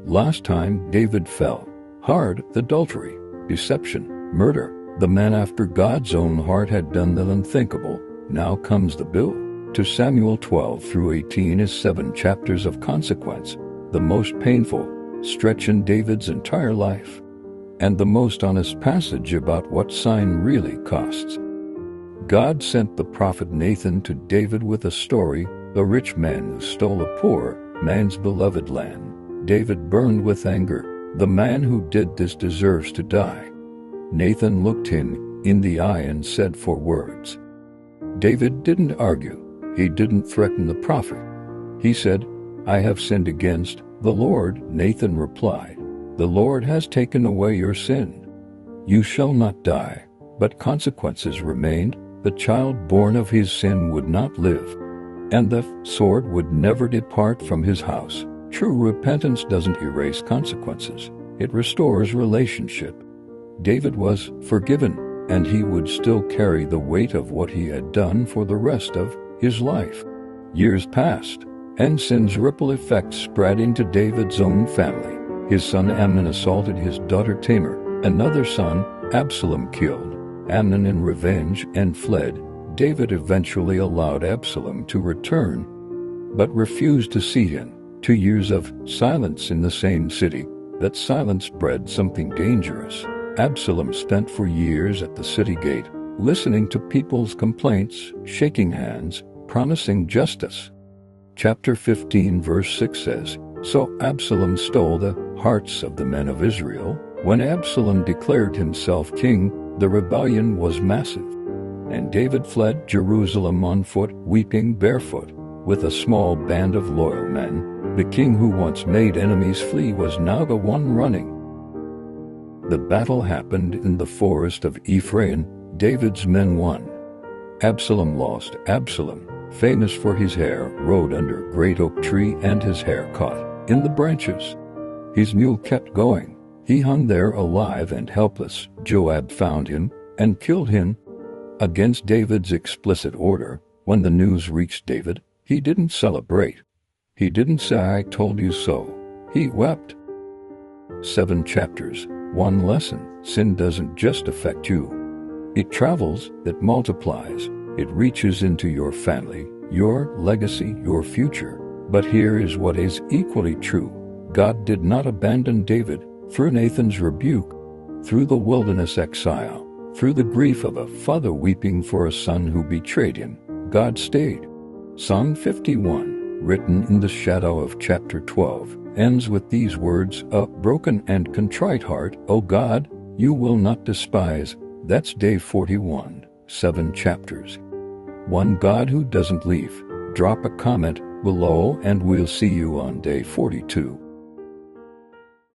Last time David fell hard: adultery, deception, murder. The man after God's own heart had done the unthinkable. Now comes the bill. 2 Samuel 12 through 18 is 7 chapters of consequence, the most painful stretch in David's entire life, and the most honest passage about what sign really costs. God sent the prophet Nathan to David with a story: a rich man who stole a poor man's beloved land. David burned with anger. The man who did this deserves to die. Nathan looked him in the eye and said 4 words. David didn't argue. He didn't threaten the prophet. He said, "I have sinned against the Lord." Nathan replied, "The Lord has taken away your sin. You shall not die." But consequences remained. The child born of his sin would not live, and the sword would never depart from his house. True repentance doesn't erase consequences. It restores relationship. David was forgiven, and he would still carry the weight of what he had done for the rest of his life. Years passed, and sin's ripple effects spread into David's own family. His son Amnon assaulted his daughter Tamar. Another son, Absalom, killed Amnon in revenge and fled. David eventually allowed Absalom to return, but refused to see him. 2 years of silence in the same city. That silence bred something dangerous. Absalom spent 4 years at the city gate, listening to people's complaints, shaking hands, promising justice. Chapter 15 verse 6 says, "So Absalom stole the hearts of the men of Israel." When Absalom declared himself king, the rebellion was massive, and David fled Jerusalem on foot, weeping barefoot, with a small band of loyal men. The king who once made enemies flee was now the one running. The battle happened in the forest of Ephraim. David's men won. Absalom lost. Absalom, famous for his hair, rode under a great oak tree, and his hair caught in the branches. His mule kept going. He hung there alive and helpless. Joab found him and killed him against David's explicit order. When the news reached David, he didn't celebrate. He didn't say, "I told you so." He wept. 7 chapters, 1 lesson. Sin doesn't just affect you. It travels, it multiplies, it reaches into your family, your legacy, your future. But here is what is equally true. God did not abandon David. Through Nathan's rebuke, through the wilderness exile, through the grief of a father weeping for a son who betrayed him, God stayed. Psalm 51, written in the shadow of chapter 12, ends with these words: "A broken and contrite heart, O God, you will not despise." That's day 41, 7 chapters. One God who doesn't leave. Drop a comment below and we'll see you on day 42.